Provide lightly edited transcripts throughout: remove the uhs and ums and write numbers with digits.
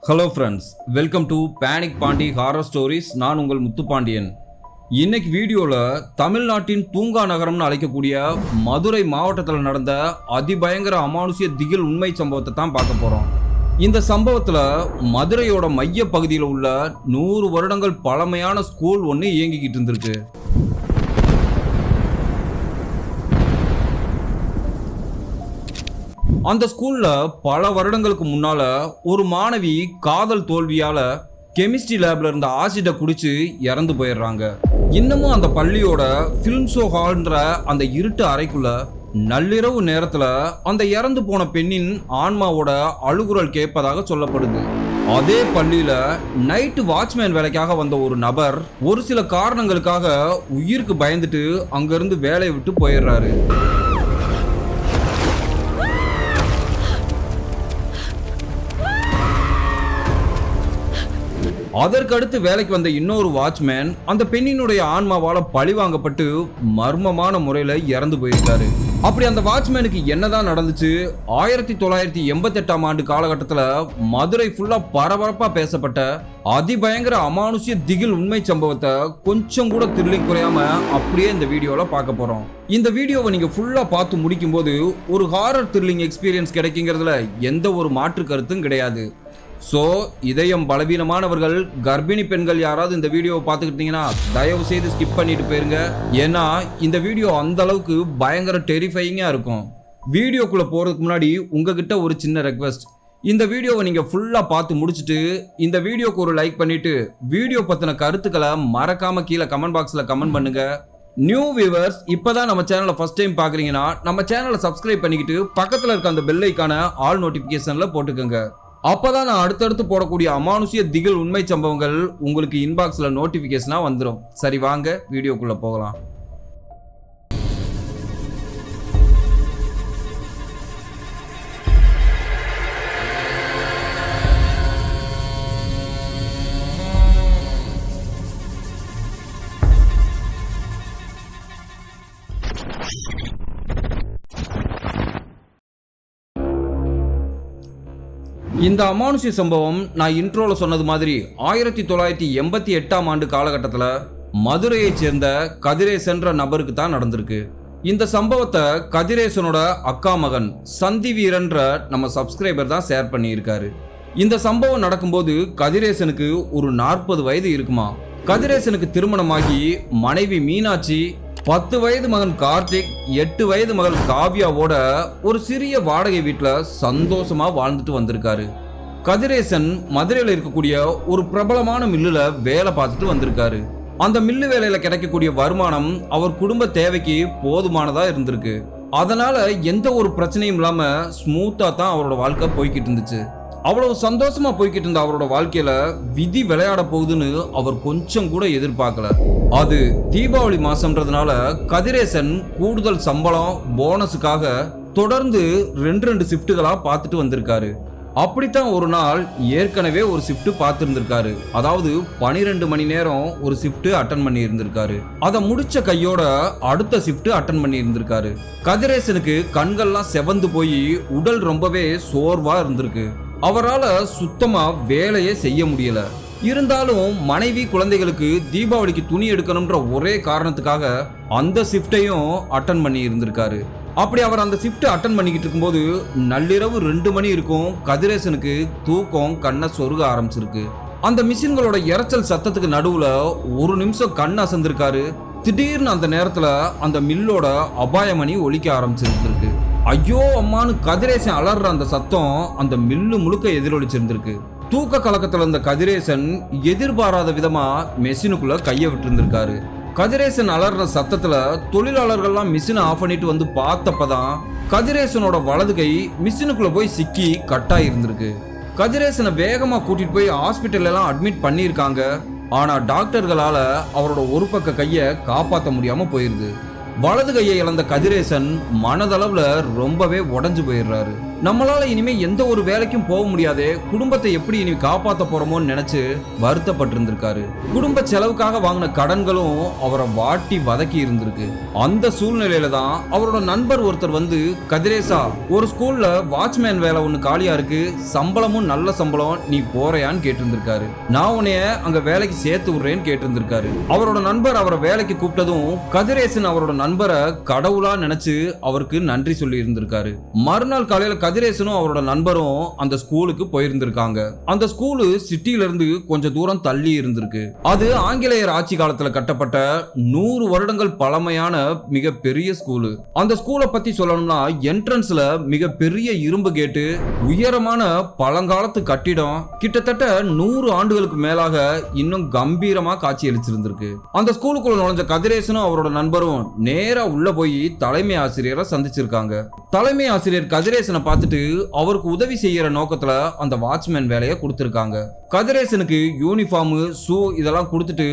Hello friends, welcome to panic Pandi horror stories. நான் உங்கள் முத்துப்பாண்டியன். இன்னைக்கு வீடியோவில் தமிழ்நாட்டின் தூங்கா நகரம்னு அழைக்கக்கூடிய மதுரை மாவட்டத்தில் நடந்த அதிபயங்கர அமானுஷ்ய திகில் உண்மை சம்பவத்தை தான் பார்க்க போகிறோம். இந்த சம்பவத்தில் மதுரையோட மைய பகுதியில் உள்ள 100 வருடங்கள் பழமையான ஸ்கூல் ஒன்று இயங்கிக்கிட்டு இருந்திருக்கு. அந்த ஸ்கூல்ல பல வருடங்களுக்கு முன்னால ஒரு மாணவி காதல் தோல்வியால கெமிஸ்ட்ரி லேப்ல இருந்த ஆசிட குடிச்சு இறந்து போயிடுறாங்க. இன்னமும் அந்த பள்ளியோட ஃபிலிம் ஷோ ஹால்ன்ற அந்த இருட்டு அறைக்குள்ள நள்ளிரவு நேரத்துல அந்த இறந்து போன பெண்ணின் ஆன்மாவோட அழுகுரல் கேட்பதாக சொல்லப்படுது. அதே பள்ளியில நைட்டு வாட்ச்மேன் வேலைக்காக வந்த ஒரு நபர் ஒரு சில காரணங்களுக்காக உயிருக்கு பயந்துட்டு அங்கிருந்து வேலையை விட்டு போயிடுறாரு. அதற்கடுத்து வேலைக்கு வந்த இன்னொரு வாட்ச்மேன் அந்த பெண்ணினுடைய ஆன்மாவால பழி வாங்கப்பட்டு மர்மமான முறையில இறந்து போயிருக்காரு. அப்படி அந்த வாட்ச்மேனுக்கு என்னதான் நடந்துச்சு? 1988ஆம் ஆண்டு காலகட்டத்தில் மதுரை ஃபுல்லா பரபரப்பா பேசப்பட்ட அதிபயங்கர அமானுஷ்ய திகில் உண்மை சம்பவத்தை கொஞ்சம் கூட த்ரில்லிங் குறையாம அப்படியே இந்த வீடியோல பார்க்க போறோம். இந்த வீடியோவை நீங்க ஃபுல்லா பார்த்து முடிக்கும் போது ஒரு ஹாரர் த்ரில்லிங் எக்ஸ்பீரியன்ஸ் கிடைக்குங்கிறதுல எந்த ஒரு மாற்று கருத்தும் கிடையாது. ஸோ இதயம் பலவீனமானவர்கள், கர்ப்பிணி பெண்கள் யாராவது இந்த வீடியோவை பார்த்துக்கிட்டீங்கன்னா தயவு செய்து ஸ்கிப் பண்ணிட்டு போயிருங்க. ஏன்னா இந்த வீடியோ அந்த அளவுக்கு பயங்கர டெரிஃபையிங்காக இருக்கும். வீடியோக்குள்ளே போகிறதுக்கு முன்னாடி உங்ககிட்ட ஒரு சின்ன ரெக்வெஸ்ட். இந்த வீடியோவை நீங்கள் ஃபுல்லாக பார்த்து முடிச்சுட்டு இந்த வீடியோக்கு ஒரு லைக் பண்ணிவிட்டு வீடியோ பற்றின கருத்துக்களை மறக்காமல் கீழே கமெண்ட் பாக்ஸில் கமெண்ட் பண்ணுங்கள். நியூ வியூவர்ஸ் இப்போதான் நம்ம சேனலை ஃபர்ஸ்ட் டைம் பார்க்குறீங்கன்னா நம்ம சேனலை சப்ஸ்கிரைப் பண்ணிக்கிட்டு பக்கத்தில் இருக்க அந்த பெல் ஐக்கான ஆல் நோட்டிஃபிகேஷனில் போட்டுக்கோங்க. அப்பதான் நான் அடுத்தடுத்து போடக்கூடிய அமானுஷ்ய திகில் உண்மை சம்பவங்கள் உங்களுக்கு இன்பாக்ஸ்ல நோட்டிபிகேஷனா வந்துடும். சரி, வாங்க வீடியோக்குள்ள போகலாம். இந்த அமானுஷ்ய சம்பவம் நான் இன்ட்ரோல சொன்னது மாதிரி 1988ஆம் ஆண்டு காலகட்டத்தில் மதுரையைச் சேர்ந்த கதிரேசன்ற நபருக்கு தான் நடந்திருக்கு. இந்த சம்பவத்தை கதிரேசனோட அக்கா மகன் சந்தி வீரன்ற நம்ம சப்ஸ்கிரைபர் தான் ஷேர் பண்ணியிருக்காரு. இந்த சம்பவம் நடக்கும்போது கதிரேசனுக்கு ஒரு 40 வயது இருக்குமா. கதிரேசனுக்கு திருமணமாகி மனைவி மீனாட்சி, 10 வயது மகன் கார்த்திக், 8 வயது மகள் காவ்யாவோட ஒரு சிறிய வாடகை வீட்டில் சந்தோஷமா வாழ்ந்துட்டு வந்திருக்காரு. கதிரேசன் மதுரையில் இருக்கக்கூடிய ஒரு பிரபலமான மில்லுல வேலை பார்த்துட்டு வந்திருக்காரு. அந்த மில்லு வேலையில கிடைக்கக்கூடிய வருமானம் அவர் குடும்ப தேவைக்கு போதுமானதா இருந்திருக்கு. அதனால எந்த ஒரு பிரச்சனையும் இல்லாம ஸ்மூத்தா தான் அவரோட வாழ்க்கை போய்கிட்டு இருந்துச்சு. அவ்வளவு சந்தோஷமா போய்கிட்டு இருந்த அவரோட வாழ்க்கையில விதி விளையாட போகுதுன்னு அவர் கொஞ்சம் கூட எதிர்பார்க்கல. அது தீபாவளி மாசம்ன்றதுனால கதிரேசன் கூடுதல் சம்பளம் போனஸுக்காக தொடர்ந்து 2 ஷிஃப்ட்டுகளா பார்த்துட்டு வந்திருக்காரு. அப்படித்தான் ஒரு நாள் ஏற்கனவே ஒரு ஷிஃப்ட் பார்த்துருந்துருக்காரு. அதாவது 12 மணி நேரம் ஒரு ஷிஃப்ட் அட்டன் பண்ணி இருந்திருக்காரு. அதை முடிச்ச கையோட அடுத்த ஷிஃப்ட் அட்டன் பண்ணி இருந்திருக்காரு. கதிரேசனுக்கு கண்கள்லாம் செவந்து போய் உடல் ரொம்பவே சோர்வா இருந்திருக்கு. அவரால் சுத்தமா வேலையே செய்ய முடியல. இருந்தாலும் மனைவி குழந்தைகளுக்கு தீபாவளிக்கு துணி எடுக்கணும்ன்ற ஒரே காரணத்துக்காக அந்த ஷிஃப்டையும் அட்டன் பண்ணி இருந்திருக்காரு. அப்படி அவர் அந்த ஷிஃப்ட் அட்டன் பண்ணிக்கிட்டு இருக்கும்போது நள்ளிரவு 2 மணி இருக்கும். கதிரேசனுக்கு தூக்கம் கண்ணை சொருக ஆரம்பிச்சிருக்கு. அந்த மிஷின்களோட இறைச்சல் சத்தத்துக்கு நடுவுல ஒரு நிமிஷம் கண் அசந்திருக்காரு. திடீர்னு அந்த நேரத்துல அந்த மில்லோட அபாயமணி ஒலிக்க ஆரம்பிச்சிருக்கு. ஐயோ அம்மானு கதிரேசன் அலற அந்த சத்தம் அந்த மில்லு முழுக்க எதிரொலிச்சிருந்திருக்கு. தூக்க கலக்கத்துல இருந்த கதிரேசன் எதிர்பாராத விதமா மெஷினுக்குள்ள கைய விட்டு இருந்திருக்காரு. கதிரேசன் அலற சத்தத்துல தொழிலாளர்கள்லாம் மிஷினை ஆஃப் பண்ணிட்டு வந்து பார்த்தப்பதான் கதிரேசனோட வலது கை மிஷினுக்குள்ள போய் சிக்கி கட்டாய் இருந்திருக்கு. கதிரேசனை வேகமா கூட்டிட்டு போய் ஹாஸ்பிட்டல் எல்லாம் அட்மிட் பண்ணியிருக்காங்க. ஆனா டாக்டர்களால அவரோட ஒரு பக்க கையை காப்பாற்ற முடியாம போயிருது. வலது கையை இழந்த கதிரேசன் மனதளவுல ரொம்பவே உடைஞ்சு போயிடுறாரு. நம்மளால இனிமே எந்த ஒரு வேலைக்கும் போக முடியாது, குடும்பத்தை எப்படி இனி காப்பாத்த போறோமோன்னு நினைச்சு வருத்தப்பட்டிருந்திருக்காரு. குடும்ப செலவுக்காக வாங்கின கடன்களும் அவரை வாட்டி வதக்கி இருந்திருக்கு. அந்த சூழ்நிலையில தான் அவரோட நண்பர் ஒருத்தர் வந்து, கதிரேசா, ஒரு ஸ்கூல்ல வாட்ச்மேன் வேலை ஒண்ணு காலியா இருக்கு, சம்பளமும் நல்ல சம்பளம், நீ போறியான்னு கேட்டிருந்திருக்காரு. நான் உன்னைய அங்க வேலைக்கு சேர்த்து விடுறேன்னு கேட்டிருந்திருக்காரு. அவரோட நண்பர் அவரை வேலைக்கு கூப்பிட்டதும் கதிரேசன் அவரோட நண்பரை கடவுளா நினைச்சு அவருக்கு நன்றி சொல்லி இருந்திருக்காரு. மறுநாள் காலையில கதிரேசனும் அவரோட நண்பரும் அந்த ஸ்கூலுக்கு போயிருந்திருக்காங்க. அந்த ஸ்கூலு சிட்டில இருந்து கொஞ்சம் தூரம் தள்ளி இருந்திருக்கு. அது ஆங்கிலேயர் ஆட்சி காலத்துல கட்டப்பட்ட 100 வருடங்கள் பழமையான மிக பெரிய ஸ்கூலு. அந்த ஸ்கூலை பத்தி சொல்லணும்னா, என்ட்ரன்ஸ்ல மிக பெரிய இரும்பு கேட்டு, உயரமான பழங்காலத்து கட்டிடம், கிட்டத்தட்ட 100 ஆண்டுகளுக்கு மேலாக இன்னும் கம்பீரமா காட்சி அளிச்சிருந்திருக்கு. அந்த ஸ்கூலுக்குள்ள நுழைஞ்ச கதிரேசனும் அவரோட நண்பரும் நேரா உள்ள போய் தலைமை ஆசிரியரை சந்திச்சிருக்காங்க. தலைமை ஆசிரியர் கதிரேசனை பார்த்துட்டு அவருக்கு உதவி செய்யற நோக்கத்துல அந்த வாட்ச்மேன் வேலையை கொடுத்திருக்காங்க. கதிரேசனுக்கு யூனிஃபார்ம், ஷூ இதெல்லாம் கொடுத்துட்டு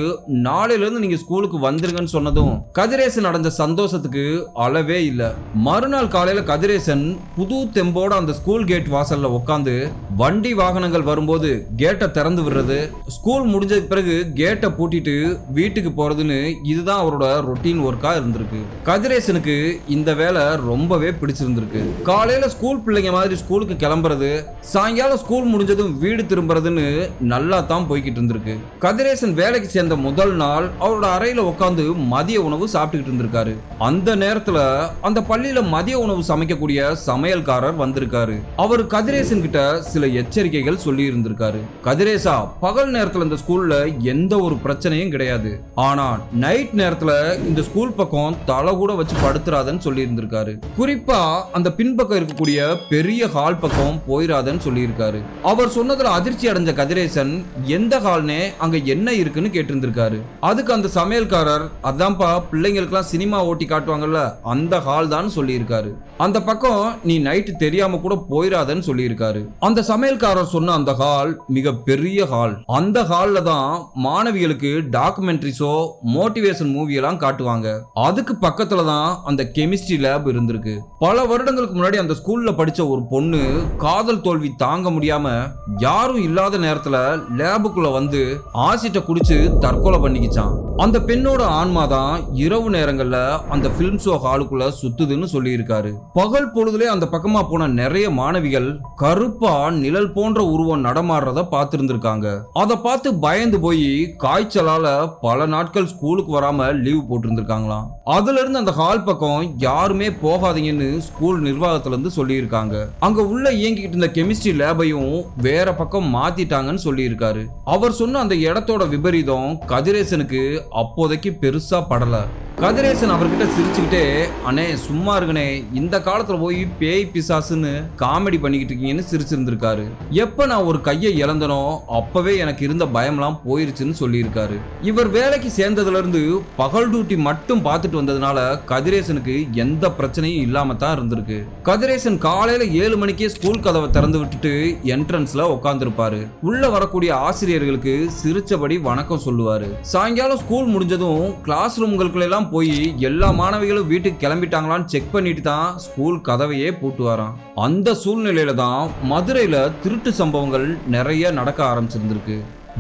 நாளையில இருந்து நீங்க ஸ்கூலுக்கு வந்துருங்கன்னு சொன்னதும் கதிரேசன் அடைஞ்ச சந்தோஷத்துக்கு அளவே இல்ல. மறுநாள் காலையில கதிரேசன் புது தெம்போட அந்த ஸ்கூல் கேட் வாசல்ல உட்காந்து வண்டி வாகனங்கள் வரும்போது கேட்டை திறந்து விடுறது, ஸ்கூல் முடிஞ்சதுக்கு பிறகு கேட்டை பூட்டிட்டு வீட்டுக்கு போறதுன்னு இதுதான் அவரோட ரொட்டீன் ஒர்க்கா இருந்திருக்கு. கதிரேசனுக்கு இந்த வேலை ரொம்பவே பிடிச்சிருந்திருக்கு. காலையில ஸ்கூல் பிள்ளைங்க மாதிரி ஸ்கூலுக்கு கிளம்புறது, சாயங்காலம் ஸ்கூல் முடிஞ்சதும் வீடு திரும்புறதுன்னு நல்லா தான் போய்கிட்டு இருந்திருக்கு. கதிரேசன் வேலைக்கு சேர்ந்த முதல் நாள் அவரோட அறையில உட்காந்து மதிய உணவு சாப்பிட்டுக்கிட்டு இருந்திருக்காரு. அந்த நேரத்துல அந்த பள்ளியில மதிய உணவு சமைக்கக்கூடிய சமையல்காரர் வந்திருக்காரு. அவர் கதிரேசன் கிட்ட சில எச்சரிக்கைகள் சொல்லி இருந்திருக்காரு. கதிரேசா, பகல் நேரத்துல இந்த ஸ்கூல்ல எந்த ஒரு பிரச்சனையும் கிடையாது, ஆனா நைட் நேரத்துல இந்த ஸ்கூல் பக்கம் தலை கூட வச்சு படுத்துறாதன்னு சொல்லி இருந்திருக்காரு. குறிப்பா அந்த பின்பக்கம் இருக்கக்கூடிய பெரிய ஹால் பக்கம் போயிராதன்னு சொல்லி இருக்காரு. அவர் சொன்னதுல அதிர்ச்சி அடைஞ்ச கதிரேசன், எந்த ஹால்னே, அங்க என்ன இருக்குன்னு கேட்டிருந்திருக்காரு. அதுக்கு அந்த சமையல்காரர், அதான்ப்பா பிள்ளைங்களுக்கெல்லாம் சினிமா ஓட்டி காட்டுவாங்கல்ல, அந்த ஹால் தான் சொல்லி இருக்காரு. அந்த பக்கம் நீ நைட்டு தெரியாம கூட போயிராதன்னு சொல்லி இருக்காரு. அந்த சமையல்காரர் சொன்ன அந்த ஹால் மிக பெரிய ஹால். அந்த ஹால்ல தான் மாணவிகளுக்கு டாக்குமெண்ட்ரிஸோ மோட்டிவேஷன் மூவி எல்லாம் காட்டுவாங்க. அதுக்கு பக்கத்துல தான் அந்த கெமிஸ்ட்ரி லேப் இருந்திருக்கு. பல வருடங்களுக்கு முன்னாடி அந்த ஸ்கூல்ல படிச்ச ஒரு பொண்ணு காதல் தோல்வி தாங்க முடியாம யாரும் இல்லாத நேரத்துல லேபுக்குள்ள வந்து ஆசிட்ட குடிச்சு தற்கொலை பண்ணிக்கிச்சான். அந்த பெண்ணோட ஆன்மா தான் இரவு நேரங்கள்ல அந்த பிலிம் ஷோ ஹாலுக்குள்ள சுத்துதுன்னு சொல்லி இருக்காரு. பகல் பொழுதுலே அந்த பக்கமா போன நிறைய மாணவிகள் கருப்பா நிழல் போன்ற உருவம் நடமாடுறத பார்த்திருந்திருக்காங்க. அதை பார்த்து பயந்து போய் காய்ச்சலால பல நாட்கள் ஸ்கூலுக்கு வராம லீவ் போட்டிருந்திருக்காங்களாம். அதுல இருந்து அந்த ஹால் பக்கம் யாருமே போகாதீங்கன்னு ஸ்கூல் நிர்வாகத்துல இருந்து சொல்லி இருக்காங்க. அங்க உள்ள இயங்கிட்டு இருந்த கெமிஸ்ட்ரி லேபையும் வேற பக்கம் மாத்திட்டாங்கன்னு சொல்லி இருக்காரு. அவர் சொன்ன அந்த இடத்தோட விபரீதம் கதிரேசனுக்கு அப்போதைக்கு பெருசா படல. கதிரேசன் அவர்கிட்ட சிரிச்சுக்கிட்டே, அண்ணே சும்மா இருக்குனே, இந்த காலத்துல போய் பேய் பிசாசுன்னு காமெடி பண்ணிக்கிட்டு இருக்கீங்கன்னு சிரிச்சிருந்திருக்காரு. எப்ப நான் ஒரு கையை இழந்தனோ அப்பவே எனக்கு இருந்த பயம்லாம் போயிருச்சுன்னு சொல்லி இருக்காரு. இவர் வேலைக்கு சேர்ந்ததுல இருந்து பகல் டியூட்டி மட்டும் பார்த்துட்டு வந்ததுனால கதிரேசனுக்கு எந்த பிரச்சனையும் இல்லாம தான் இருந்திருக்கு. கதிரேசன் காலையில 7 மணிக்கே ஸ்கூல் கதவை திறந்து விட்டுட்டு என்ட்ரன்ஸ்ல உட்கார்ந்துருப்பாரு. உள்ள வரக்கூடிய ஆசிரியர்களுக்கு சிரிச்சபடி வணக்கம் சொல்லுவாரு. சாயங்காலம் ஸ்கூல் முடிஞ்சதும் கிளாஸ் ரூம்களுக்குள்ள எல்லாம் போய் எல்லா மாணவிகளும் வீட்டுக்கு கிளம்பிட்டாங்களான்னு செக் பண்ணிட்டு தான் ஸ்கூல் கதவையே பூட்டுவாராம். அந்த சூழ்நிலையில தான் மதுரையில திருட்டு சம்பவங்கள் நிறைய நடக்க ஆரம்பிச்சிருந்திருக்கு.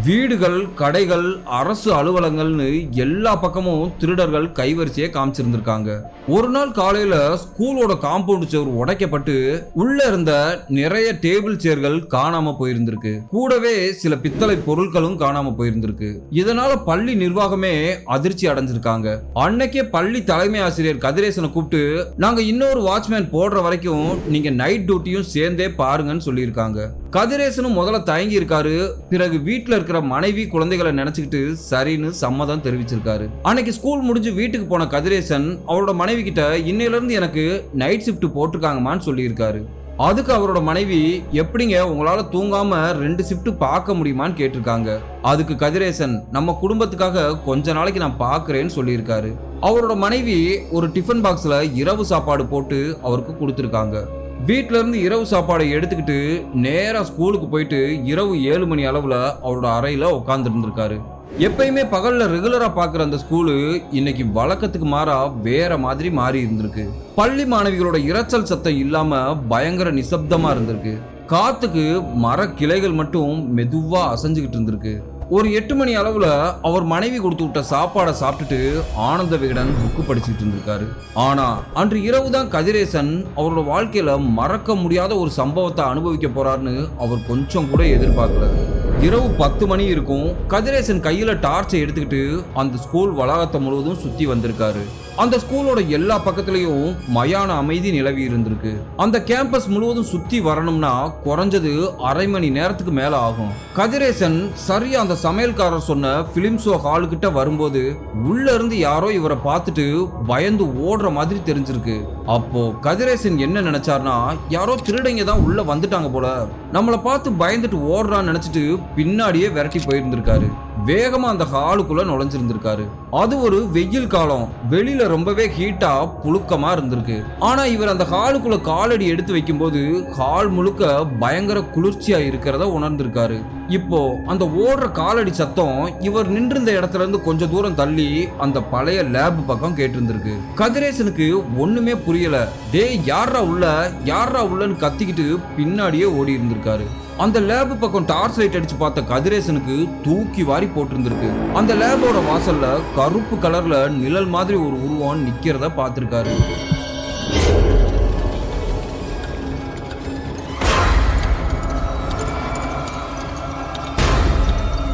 வீடுகள், கடைகள், அரசு அலுவலகங்கள்னு எல்லா பக்கமும் திருடர்கள் கைவரிசையை காமிச்சிருந்திருக்காங்க. ஒரு நாள் காலையில ஸ்கூலோட காம்பவுண்ட் சுவர் உடைக்கப்பட்டு உள்ள இருந்த நிறைய டேபிள் சேர்கள் காணாம போயிருந்திருக்கு. கூடவே சில பித்தளை பொருட்களும் காணாம போயிருந்திருக்கு. இதனால பள்ளி நிர்வாகமே அதிர்ச்சி அடைஞ்சிருக்காங்க. அன்னைக்கே பள்ளி தலைமை ஆசிரியர் கதிரேசனை கூப்பிட்டு, நாங்க இன்னொரு வாட்ச்மேன் போடுற வரைக்கும் நீங்க நைட் டியூட்டியும் சேர்ந்தே பாருங்கன்னு சொல்லியிருக்காங்க. கதிரேசனும் முதல்ல தயங்கி இருக்காரு. பிறகு வீட்டுல இருக்கிற மனைவி குழந்தைகளை நினைச்சுக்கிட்டு சரின்னு சம்மதம் தெரிவிச்சிருக்காரு. அன்னைக்கு ஸ்கூல் முடிஞ்சு வீட்டுக்கு போன கதிரேசன் அவரோட மனைவி கிட்ட, இன்னையில இருந்து எனக்கு நைட் ஷிஃப்ட் போட்டிருக்காங்கமான்னு சொல்லி இருக்காரு. அதுக்கு அவரோட மனைவி, எப்படிங்க உங்களால தூங்காம 2 ஷிஃப்ட் பார்க்க முடியுமான்னு கேட்டிருக்காங்க. அதுக்கு கதிரேசன், நம்ம குடும்பத்துக்காக கொஞ்ச நாளைக்கு நான் பார்க்கறேன்னு சொல்லியிருக்காரு. அவரோட மனைவி ஒரு டிஃபன் பாக்ஸ்ல இரவு சாப்பாடு போட்டு அவருக்கு கொடுத்துருக்காங்க. வீட்டுல இருந்து இரவு சாப்பாடை எடுத்துக்கிட்டு நேரா ஸ்கூலுக்கு போயிட்டு இரவு 7 மணி அளவுல அவரோட அறையில உட்கார்ந்து இருந்திருக்காரு. எப்பயுமே பகல்ல ரெகுலரா பாக்குற அந்த ஸ்கூலு இன்னைக்கு வழக்கத்துக்கு மாறா வேற மாதிரி மாறி இருந்திருக்கு. பள்ளி மாணவிகளோட இரைச்சல் சத்தம் இல்லாம பயங்கர நிசப்தமா இருந்திருக்கு. காத்துக்கு மர கிளைகள் மட்டும் மெதுவா அசைஞ்சுக்கிட்டு இருந்திருக்கு. ஒரு 8 மணி அளவுல அவர் மனைவி கொடுத்து விட்ட சாப்பாடை சாப்பிட்டுட்டு ஆனந்த விகடன் புக்கு படிச்சுட்டு இருந்திருக்காரு. ஆனா அன்று இரவு தான் கதிரேசன் அவரோட வாழ்க்கையில மறக்க முடியாத ஒரு சம்பவத்தை அனுபவிக்க போறாருன்னு அவர் கொஞ்சம் கூட எதிர்பார்க்கல. இரவு 10 மணி இருக்கும். கதிரேசன் கையில டார்ச்சை எடுத்துக்கிட்டு அந்த ஸ்கூல் வளாகத்தை முழுவதும் சுத்தி வந்திருக்காரு. அந்த ஸ்கூலோட எல்லா பக்கத்துலயும் மயான அமைதி நிலவி இருந்திருக்கு. அந்த கேம்பஸ் முழுவதும் சுத்தி வரணும்னா குறைஞ்சது அரை மணி நேரத்துக்கு மேல ஆகும். கதிரேசன் சரியா அந்த சமையல்காரர் சொன்ன பிலிம் ஷோ ஹாலு கிட்ட வரும்போது உள்ள இருந்து யாரோ இவரை பார்த்துட்டு பயந்து ஓடுற மாதிரி தெரிஞ்சிருக்கு. அப்போ கதிரேசன் என்ன நினைச்சார்னா, யாரோ திருடங்க தான் உள்ள வந்துட்டாங்க போல, நம்மளை பார்த்து பயந்துட்டு ஓடுறான்னு நினைச்சிட்டு பின்னாடியே விரட்டி போயிருந்திருக்காரு. வேகமா அந்த ஹாலுக்குள்ள நுழைஞ்சிருந்திருக்காரு. அது ஒரு வெயில் காலம். வெளியில ரொம்பவே ஹீட்டா புழுக்கமா இருந்திருக்கு. ஆனா இவர் அந்த ஹாலுக்குள்ள காலடி எடுத்து வைக்கும் போது ஹால் முழுக்க பயங்கர குளிர்ச்சியா இருக்கிறத உணர்ந்திருக்காரு. இப்போ அந்த ஓடுற காலடி சத்தம் இவர் நின்றிருந்த இடத்துல இருந்து கொஞ்சம் தூரம் தள்ளி அந்த பழைய லேப் பக்கம் கேட்டிருந்திருக்கு. கதிரேசனுக்கு ஒண்ணுமே புரியல. டேய் யாரா உள்ளன்னு கத்திக்கிட்டு பின்னாடியே ஓடி இருந்திருக்காரு. அந்த லேப் பக்கம் டார்ச் லைட் அடிச்சு பார்த்த கதிரேசனுக்கு தூக்கி வாரி போட்டிருந்திருக்கு. அந்த லேபோட வாசல்ல கருப்பு கலர்ல நிழல் மாதிரி ஒரு உருவம் நிக்கிறத பார்த்திருக்காரு.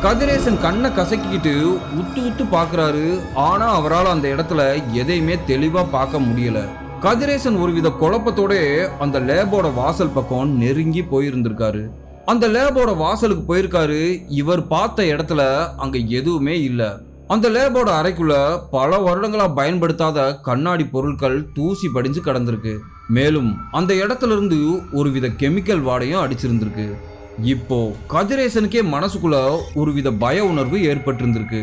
கதிரேசன் கண்ணை கசக்கிக்கிட்டு உத்து பாக்குறாரு. ஆனா அவரால் அந்த இடத்துல எதையுமே தெளிவா பார்க்க முடியல. கதிரேசன் ஒருவித குழப்பத்தோட அந்த லேபோட வாசல் பக்கம் நெருங்கி போயிருந்திருக்காரு. அந்த லேபோட வாசலுக்கு போயிருக்காரு. இவர் பார்த்த இடத்துல அங்க எதுவுமே இல்ல. அந்த லேபோட அறைக்குள்ள பல வருடங்களா பயன்படுத்தாத கண்ணாடி பொருட்கள் தூசி படிஞ்சு கிடந்திருக்கு. மேலும் அந்த இடத்துல இருந்து ஒருவித கெமிக்கல் வாடையும் அடிச்சிருந்திருக்கு. இப்போ கதிரேசனுக்கே மனசுக்குள்ள ஒருவித பய உணர்வு ஏற்பட்டிருந்திருக்கு.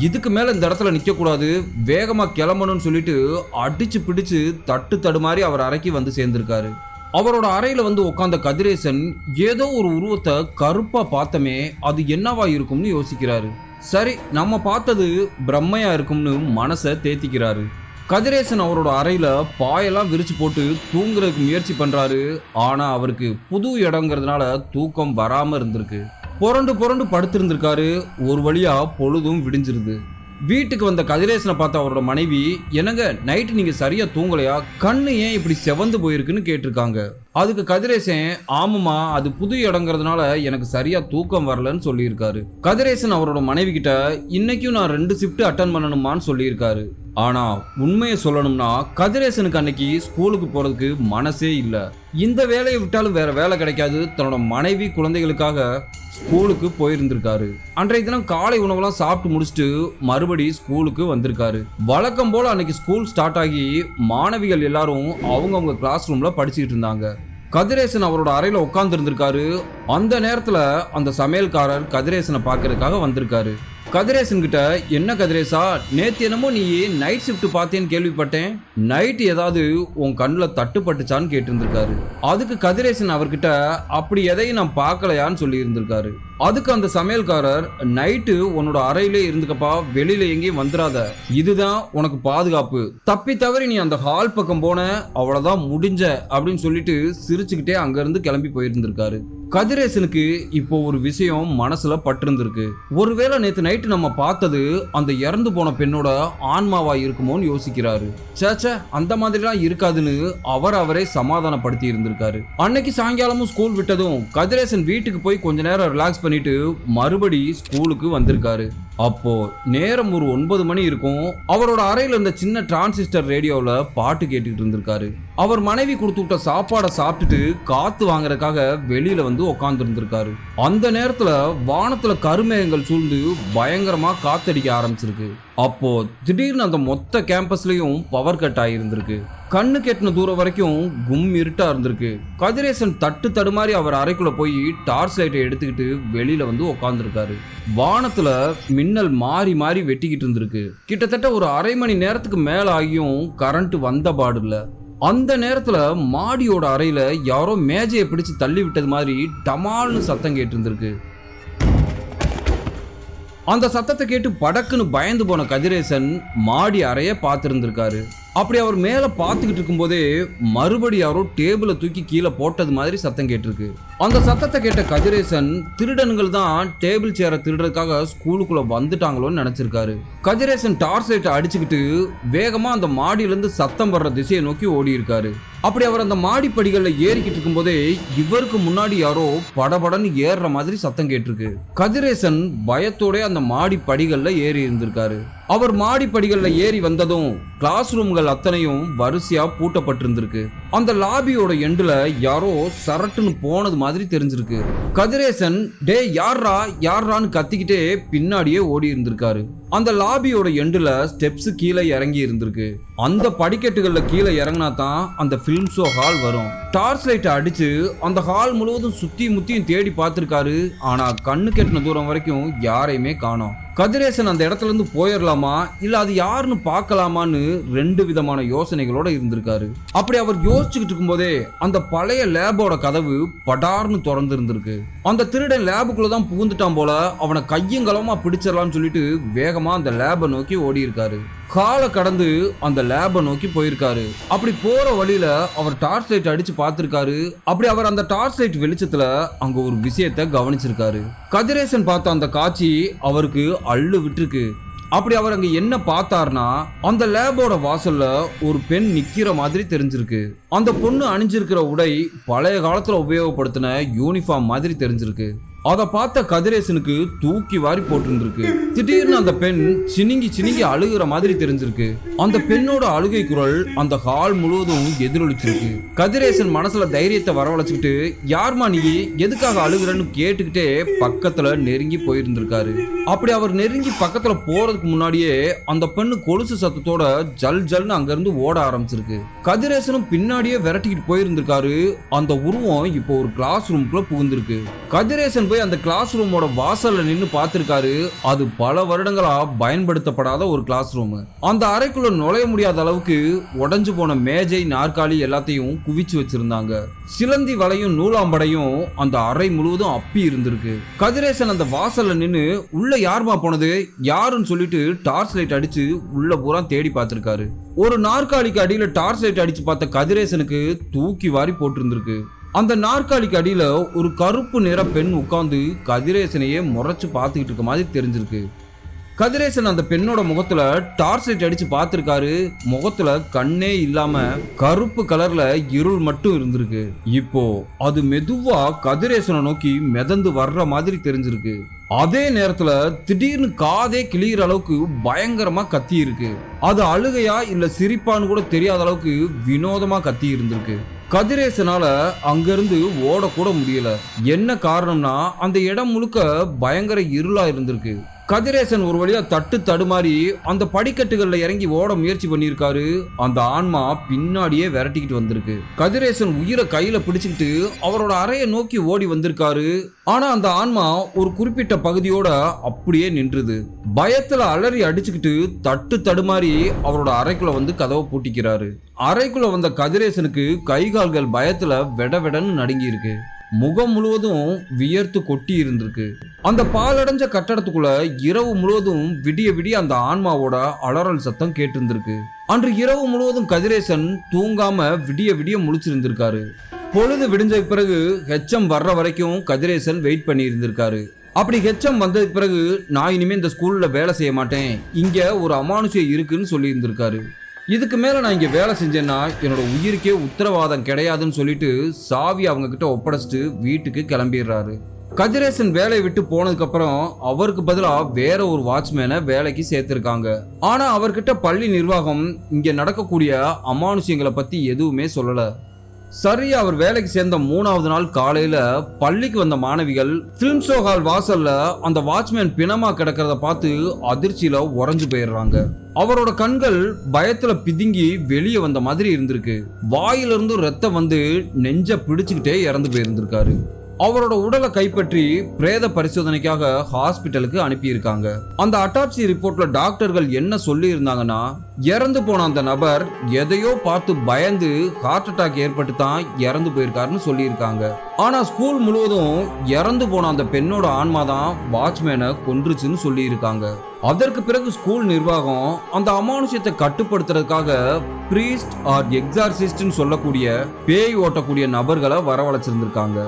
இதுக்கு மேல இந்த இடத்துல நிக்க கூடாது, வேகமா கிளம்பணும்னு சொல்லிட்டு அடிச்சு பிடிச்சு தட்டு தடுமாறி அவர் அறைக்கு வந்து சேர்ந்திருக்காரு. அவரோட அறையில வந்து உட்கார்ந்த கதிரேசன் ஏதோ ஒரு உருவத்தை கருப்பா பார்த்தமே, அது என்னவா இருக்கும்னு யோசிக்கிறாரு. சரி, நம்ம பார்த்தது பிரம்மையா இருக்கும்னு மனசை தேத்திக்கிறாரு. கதிரேசன் அவரோட அறையில பாயெல்லாம் விரிச்சு போட்டு தூங்குறதுக்கு முயற்சி பண்றாரு. ஆனா அவருக்கு புது இடங்கிறதுனால தூக்கம் வராம இருந்திருக்கு. புரண்டு படுத்திருந்திருக்காரு. ஒரு வழியா பொழுதும் விடிஞ்சிருது. வீட்டுக்கு வந்த கதிரேசனை பார்த்த அவரோட மனைவி, என்னங்க நைட்டு நீங்க சரியா தூங்கலையா, கண்ணு ஏன் இப்படி செவந்து போயிருக்குன்னு கேட்டிருக்காங்க. அதுக்கு கதிரேசன், ஆமாமா அது புது இடங்கிறதுனால எனக்கு சரியா தூக்கம் வரலன்னு சொல்லியிருக்காரு. கதிரேசன் அவரோட மனைவி கிட்ட இன்னைக்கும் நான் 2 ஷிஃப்ட் அட்டன் பண்ணணுமான்னு சொல்லியிருக்காரு. ஆனா உண்மையை சொல்லணும்னா கதிரேசனுக்கு அன்னைக்கு ஸ்கூலுக்கு போறதுக்கு மனசே இல்ல. இந்த வேலையை விட்டாலும் வேற வேலை கிடைக்காது. தன்னோட மனைவி குழந்தைகளுக்காக ஸ்கூலுக்கு போயிருந்திருக்காரு. அன்றைய தினம் காலை உணவெல்லாம் சாப்பிட்டு முடிச்சுட்டு மறுபடி ஸ்கூலுக்கு வந்திருக்காரு. வழக்கம் போல அன்னைக்கு ஸ்கூல் ஸ்டார்ட் ஆகி மாணவிகள் எல்லாரும் அவங்கவுங்க கிளாஸ் ரூம்ல படிச்சுட்டு இருந்தாங்க. கதிரேசன் அவரோட அறையில உட்கார்ந்து இருந்திருக்காரு. அந்த நேரத்துல அந்த சமையல்காரர் கதிரேசனை பார்க்கறதுக்காக வந்திருக்காரு. கதிரேசன் கிட்ட, என்ன கதிரேசா, நேத்து என்னமோ நீ நைட் ஷிஃப்ட் பார்த்தேன்னு கேள்விப்பட்டேன், நைட் ஏதாவது உன் கண்ணில் தட்டுப்பட்டுச்சான்னு கேட்டிருந்திருக்காரு. அதுக்கு கதிரேசன் அவர்கிட்ட, அப்படி எதையும் நான் பார்க்கலையான்னு சொல்லி இருந்திருக்காரு. அதுக்கு அந்த சமையல்காரர், நைட்டு உன்னோட அறையிலே இருந்துக்கப்பா, வெளியில எங்கேயும் வந்துடாத, இதுதான் உனக்கு பாதுகாப்பு, தப்பி தவறி நீ அந்த ஹால் பக்கம் போன அவ்வளவுதான் முடிஞ்ச அப்படின்னு சொல்லிட்டு சிரிச்சுக்கிட்டே அங்க இருந்து கிளம்பி போயிருந்திருக்காரு. கதிரேசனுக்கு இப்போ ஒரு விஷயம் மனசுல பட்டிருந்திருக்கு. ஒருவேளை நேத்து நைட்டு நம்ம பார்த்தது அந்த இறந்து போன பெண்ணோட ஆன்மாவா இருக்குமோன்னு யோசிக்கிறாரு. சேச்சே, அந்த மாதிரிலாம் இருக்காதுன்னு அவரே சமாதானப்படுத்தி இருந்திருக்காரு. அன்னைக்கு சாயங்காலமும் ஸ்கூல் விட்டதும் கதிரேசன் வீட்டுக்கு போய் கொஞ்ச நேரம் ரிலாக்ஸ் பண்ணிட்டு மறுபடி ஸ்கூலுக்கு வந்திருக்காரு. அப்போ நேரம் ஒரு 9 மணி இருக்கும். அவரோட அறையில இருந்த சின்ன டிரான்சிஸ்டர் ரேடியோல பாட்டு கேட்டுட்டு இருந்திருக்காரு. அவர் மனைவி கொடுத்து விட்ட சாப்பாடை சாப்பிட்டுட்டு காத்து வாங்குறதுக்காக வெளியில வந்து உட்கார்ந்து இருந்திருக்காரு. அந்த நேரத்துல வானத்துல கருமேகங்கள் சூழ்ந்து பயங்கரமா காத்தடிக்க ஆரம்பிச்சிருக்கு. அப்போ திடீர்னு அந்த மொத்த கேம்பஸ்லயும் பவர் கட் ஆகியிருந்திருக்கு. கண்ணு கெட்டின தூரம் வரைக்கும் கும் இருட்டா இருந்திருக்கு. கதிரேசன் தட்டு தடுமாறி அவர் அறைக்குள்ள போய் டார்ச் லைட்டை எடுத்துக்கிட்டு வெளியில வந்து உட்கார்ந்துருக்காரு. வானத்துல மின்னல் மாறி மாறி வெட்டிக்கிட்டு இருந்திருக்கு. கிட்டத்தட்ட ஒரு அரை மணி நேரத்துக்கு மேல ஆகியும் கரண்ட் வந்த பாடு இல்ல. அந்த நேரத்துல மாடியோட அறையில யாரோ மேஜையை பிடிச்சு தள்ளி விட்டது மாதிரி டமால்னு சத்தம் கேட்டு இருந்திருக்கு. அந்த சத்தத்தை கேட்டு படக்குன்னு பயந்து போன கதிரேசன் மாடி அறைய பார்த்திருந்திருக்காரு. அப்படி அவர் மேல பார்த்துக்கிட்டு இருக்கும்போதே மறுபடி யாரோ டேபிளை தூக்கி கீழே போட்டது மாதிரி சத்தம் கேட்டிருக்கு. அந்த சத்தத்தை கேட்ட கதிரேசன் திருடனுங்கள் தான் டேபிள் சேரை திருடுறதுக்காக ஸ்கூலுக்குள்ள வந்துட்டாங்களோன்னு நினைச்சிருக்காரு. கதிரேசன் டார்ச் லைட்டை அடிச்சுக்கிட்டு வேகமா அந்த மாடியிலிருந்து சத்தம் வர்ற திசையை நோக்கி ஓடி இருக்காரு. அப்படி அவர் அந்த மாடி படிகள்ல ஏறிக்கிட்டு இருக்கும் போதே இவருக்கு முன்னாடி யாரோ படபடன்னு ஏறுற மாதிரி சத்தம் கேட்டிருக்கு. கதிரேசன் பயத்தோட அந்த மாடி படிகள்ல ஏறி இருந்திருக்காரு. அவர் மாடி படிகள்ல ஏறி வந்ததும் கிளாஸ் ரூம்கள் அத்தனையும் வரிசையா பூட்டப்பட்டிருந்திருக்கு. அந்த லாபியோட எண்டுல யாரோ சரட்டுன்னு போனது மாதிரி தெரிஞ்சிருக்கு. கதிரேசன் டே யார்ரான்னு கத்திக்கிட்டே பின்னாடியே ஓடி இருந்திருக்காரு. அந்த லாபியோட எண்டுல ஸ்டெப்ஸ் கீழே இறங்கி இருந்திருக்கு. அந்த படிக்கட்டுகள்ல கீழே இறங்கினா தான் அந்த ஃபிலிம் ஷோ ஹால் வரும். டார்ச் லைட்டை அடிச்சு அந்த ஹால் முழுவதும் சுத்தி முத்தியும் தேடி பார்த்திருக்காரு. ஆனா கண்ணு கெட்டின தூரம் வரைக்கும் யாரையுமே காணோம். கதிரேசன் அந்த இடத்துல இருந்து போயிடலாமா இல்ல அது யாருன்னு பார்க்கலாமான்னு ரெண்டு விதமான யோசனைகளோட இருந்திருக்காரு. அப்படி அவர் யோசிச்சுக்கிட்டு இருக்கும் போதே அந்த பழைய லேபோட கதவு படார்னு திறந்து இருந்திருக்கு. அந்த திருடன் லேபுக்குள்ளதான் புகுந்துட்டான் போல. அவனை கையங்களமா பிடிச்சிடலாம்னு சொல்லிட்டு வேகமா அந்த லேபை நோக்கி ஓடி இருக்காரு. காலை கடந்து அந்த லேபை நோக்கி போயிருக்காரு. அப்படி போற வழியில அவர் டார்ச் லைட் அடிச்சு பார்த்திருக்காரு. அப்படி அவர் அந்த டார்ச் லைட் வெளிச்சத்துல அங்க ஒரு விஷயத்தை கவனிச்சிருக்காரு. கதிரேசன் பார்த்த அந்த காட்சி அவருக்கு அள்ளு விட்டுருக்கு. அப்படி அவர் அங்க என்ன பார்த்தார்னா அந்த லேபோட வாசல்ல ஒரு பெண் நிக்கிற மாதிரி தெரிஞ்சிருக்கு. அந்த பொண்ணு அணிஞ்சிருக்கிற உடை பழைய காலத்துல உபயோகப்படுத்தின யூனிஃபார்ம் மாதிரி தெரிஞ்சிருக்கு. அதை பார்த்த கதிரேசனுக்கு தூக்கி வாரி போட்டிருந்திருக்கு. திடீர்னு அந்த பெண் சினிங்கி அழுகிற மாதிரி தெரிஞ்சிருக்கு. அந்த பெண்ணோட அழுகை குரல் அந்த ஹால் முழுவதும் எதிரொலிச்சிருக்கு. கதிரேசன் மனசுல தைரியத்தை வரவழைச்சுக்கிட்டு யார்மா நீ எதுக்காக அழுகுறன்னு கேட்டுக்கிட்டே பக்கத்துல நெருங்கி போயிருந்திருக்காரு. அப்படி அவர் நெருங்கி பக்கத்துல போறதுக்கு முன்னாடியே அந்த பெண்ணு கொலுசு சத்தத்தோட ஜல் ஜல்னு அங்க இருந்து ஓட ஆரம்பிச்சிருக்கு. கதிரேசனும் பின்னாடியே விரட்டிக்கிட்டு போயிருந்திருக்காரு. அந்த உருவம் இப்போ ஒரு கிளாஸ் ரூம்குள்ள புகுந்திருக்கு. கதிரேசன் அந்த கிளாஸ் ரூமோட வாசல்ல நின்னு பார்த்திருக்காரு. அது பல வருடங்களா பயன்படுத்தப்படாத ஒரு கிளாஸ் ரூம். அந்த அறைக்குள்ள நுழைய முடியாத அளவுக்கு உடைஞ்சு போன மேஜை நாற்காலி எல்லாத்தையும் குவிச்சு வச்சிருந்தாங்க. சிலந்தி வலையும் நூலாம்படையும் அந்த அறை முழுவதும் அப்பி இருந்திருக்கு. கதிரேசன் அந்த வாசல்ல நின்னு உள்ள யாருமா போனது யாருன்னு சொல்லிட்டு டார்ச் லைட் அடிச்சு உள்ள பூரா தேடி பார்த்திருக்காரு. ஒரு நாற்காலிக்கு அடியில டார்ச் லைட் அடிச்சு பார்த்த கதிரேசனுக்கு தூக்கி வாரி போட்டிருந்திருக்கு. அந்த நாற்காலிக்கு அடியில ஒரு கருப்பு நிற பெண் உட்கார்ந்து கதிரேசனையே முறைச்சு பார்த்துக்கிட்டு இருக்க மாதிரி தெரிஞ்சிருக்கு. கதிரேசன் அந்த பெண்ணோட முகத்துல டார்ச் லைட் அடிச்சு பார்த்திருக்காரு. முகத்துல கண்ணே இல்லாம கருப்பு கலர்ல இருள் மட்டும் இருந்திருக்கு. இப்போ அது மெதுவா கதிரேசனை நோக்கி மிதந்து வர்ற மாதிரி தெரிஞ்சிருக்கு. அதே நேரத்துல திடீர்னு காதே கிளியிற அளவுக்கு பயங்கரமா கத்தி இருக்கு. அது அழுகையா இல்ல சிரிப்பான்னு கூட தெரியாத அளவுக்கு வினோதமா கத்தி இருந்திருக்கு. கதிரேசனால அங்கிருந்து ஓடக்கூட முடியல. என்ன காரணம்னா அந்த இடம் முழுக்க பயங்கர இருளா இருந்திருக்கு. கதிரேசன் ஒரு வழியா தடுமாறி அந்த படிக்கட்டுகள்ல இறங்கி ஓட முயற்சி பண்ணியிருக்காரு. அந்த ஆன்மா பின்னாடியே விரட்டிக்கிட்டு வந்திருக்கு. கதிரேசன் உயிரை கையில பிடிச்சுக்கிட்டு அவரோட அறையை நோக்கி ஓடி வந்திருக்காரு. ஆனா அந்த ஆன்மா ஒரு குறிப்பிட்ட பகுதியோட அப்படியே நின்றுது. பயத்துல அலறி அடிச்சுக்கிட்டு தடுமாறி அவரோட அறைக்குள்ள வந்து கதவை பூட்டிக்கிறாரு. அறைக்குள்ள வந்த கதிரேசனுக்கு கை கால்கள் பயத்துல வெடன்னு நடுங்கி இருக்கு. முகம் முழுவதும் வியர்த்து கொட்டி இருந்திருக்கு. அந்த பாலடைஞ்ச கட்டடத்துக்குள்ள இரவு முழுவதும் விடிய அந்த ஆன்மாவோட அலறல் சத்தம் கேட்டிருந்திருக்கு. அன்று இரவு முழுவதும் கதிரேசன் தூங்காம விடிய முழிச்சிருந்திருக்காரு. பொழுது விடிஞ்ச பிறகு ஹெச்எம் வர்ற வரைக்கும் கதிரேசன் வெயிட் பண்ணி இருந்திருக்காரு. அப்படி ஹெச்எம் வந்ததுக்கு பிறகு நான் இனிமே இந்த ஸ்கூல்ல வேலை செய்ய மாட்டேன், இங்க ஒரு அமானுஷம் இருக்குன்னு சொல்லி இருந்திருக்காரு. இதுக்கு மேல நான் இங்க வேலை செஞ்சேன்னா என்னோட உயிருக்கே உத்தரவாதம் கிடையாதுன்னு சொல்லிட்டு சாவி அவங்க கிட்ட ஒப்படைச்சிட்டு வீட்டுக்கு கிளம்பிடுறாரு. கதிரேசன் வேலையை விட்டு போனதுக்கு அப்புறம் அவருக்கு பதிலா வேற ஒரு வாட்ச்மேனை வேலைக்கு சேர்த்திருக்காங்க. ஆனா அவர்கிட்ட பள்ளி நிர்வாகம் இங்க நடக்கக்கூடிய அமானுஷங்களை பத்தி எதுவுமே சொல்லல. சரியா அவர் வேலைக்கு சேர்ந்த 3வது நாள் காலையில பள்ளிக்கு வந்த மாணவிகள் பிலிம் ஷோ ஹால் வாசல்ல அந்த வாட்ச்மேன் பிணமா கிடக்கிறத பார்த்து அதிர்ச்சியில உறைஞ்சு போயிடுறாங்க. அவரோட கண்கள் பயத்துல பிதுங்கி வெளியே வந்த மாதிரி இருந்திருக்கு. வாயிலிருந்து ரத்தம் வந்து நெஞ்ச பிடிச்சுக்கிட்டே இறந்து போயிருந்திருக்காரு. அவரோட உடலை கைப்பற்றி பிரேத பரிசோதனைக்காக ஹாஸ்பிட்டலுக்கு அனுப்பியிருக்காங்க. அந்த அட்டாப்சி ரிப்போர்ட்ல டாக்டர்கள் என்ன சொல்லி இருந்தாங்கன்னா, இறந்து போன அந்த நபர் எதையோ பார்த்து பயந்து ஹார்ட் அட்டாக் ஏற்பட்டு தான் இறந்து போயிருக்காருன்னு சொல்லியிருக்காங்க. ஆனா ஸ்கூல் முழுவதும் இறந்து போன அந்த பெண்ணோட ஆன்மா தான் வாட்ச்மேனை கொன்றுச்சுன்னு சொல்லி இருக்காங்க. அதற்கு பிறகு ஸ்கூல் நிர்வாகம் அந்த அமானுஷ்யத்தை கட்டுப்படுத்துறதுக்காக பிரீஸ்ட் ஆர் எக்ஸார்சிஸ்ட்னு சொல்லக்கூடிய பேய் ஓட்டக்கூடிய நபர்களை வரவழைச்சிருந்திருக்காங்க.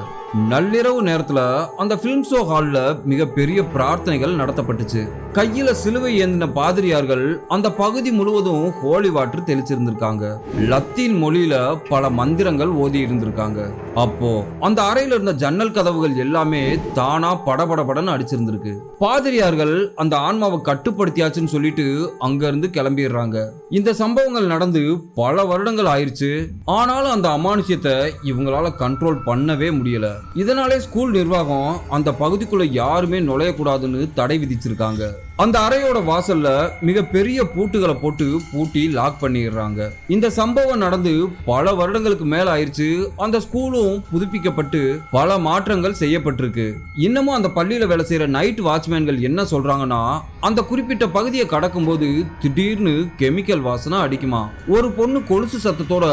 நள்ளிரவு நேரத்துல அந்த பிலிம் ஷோ ஹால்ல மிகப்பெரிய பிரார்த்தனைகள் நடத்தப்பட்டுச்சு. கையில சிலுவை ஏந்தின பாதிரியார்கள் அந்த பகுதி முழுவதும் ஹோலி வாட்டர் தெளிச்சிருந்திருக்காங்க. லத்தீன் மொழியில பல மந்திரங்கள் ஓதி இருந்திருக்காங்க. அப்போ அந்த அறையில இருந்த ஜன்னல் கதவுகள் எல்லாமே தானா படபடபடன்னு அடிச்சிருந்திருக்கு. பாதிரியார்கள் அந்த ஆன்மாவை கட்டுப்படுத்தியாச்சுன்னு சொல்லிட்டு அங்க இருந்து கிளம்பிடுறாங்க. இந்த சம்பவங்கள் நடந்து பல வருடங்கள் ஆயிருச்சு. ஆனாலும் அந்த அமானுஷ்யத்தை இவங்களால கண்ட்ரோல் பண்ணவே முடியல. இதனாலே ஸ்கூல் நிர்வாகம் அந்த பகுதிக்குள்ள யாருமே நுழையக்கூடாதுன்னு தடை விதிச்சிருக்காங்க. அந்த அறையோட வாசல்ல மிக பெரிய பூட்டுகளை போட்டு பூட்டி லாக் பண்ணிடுறாங்க. இந்த சம்பவம் நடந்து பல வருடங்களுக்கு மேல ஆயிருச்சு. அந்த ஸ்கூலும் புதுப்பிக்கப்பட்டு பல மாற்றங்கள் செய்யப்பட்டிருக்கு. இன்னமும் அந்த பள்ளியில வேலை செய்யற நைட் வாட்ச்மேன்கள் என்ன சொல்றாங்கன்னா, அந்த குறிப்பிட்ட பகுதியை கடக்கும் போது திடீர்னு கெமிக்கல் வாசனை அடிக்குமா, ஒரு பொண்ணு கொலுசு சத்தத்தோட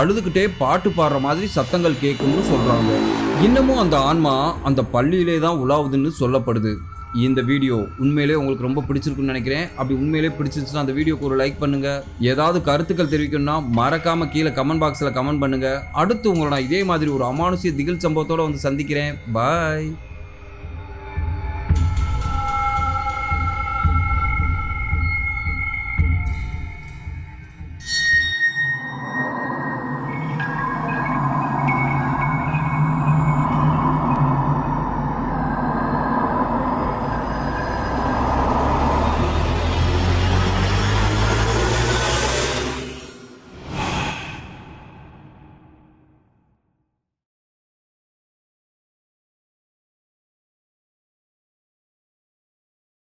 அழுதுகிட்டே பாட்டு பாடுற மாதிரி சத்தங்கள் கேட்கும்னு சொல்றாங்க. இன்னமும் அந்த ஆன்மா அந்த பள்ளியிலே தான் உலாவுதுன்னு சொல்லப்படுது. இந்த வீடியோ உண்மையிலே உங்களுக்கு ரொம்ப பிடிச்சிருக்குன்னு நினைக்கிறேன். அப்படி உண்மையிலே பிடிச்சிருச்சுன்னா அந்த வீடியோக்கு ஒரு லைக் பண்ணுங்க. ஏதாவது கருத்துக்கள் தெரிவிக்கணும்னா மறக்காம கீழே கமெண்ட் பாக்ஸ்ல கமெண்ட் பண்ணுங்க. அடுத்து உங்களை நான் இதே மாதிரி ஒரு அமானுஷ்ய திகில் சம்பவத்தோட வந்து சந்திக்கிறேன். பாய்.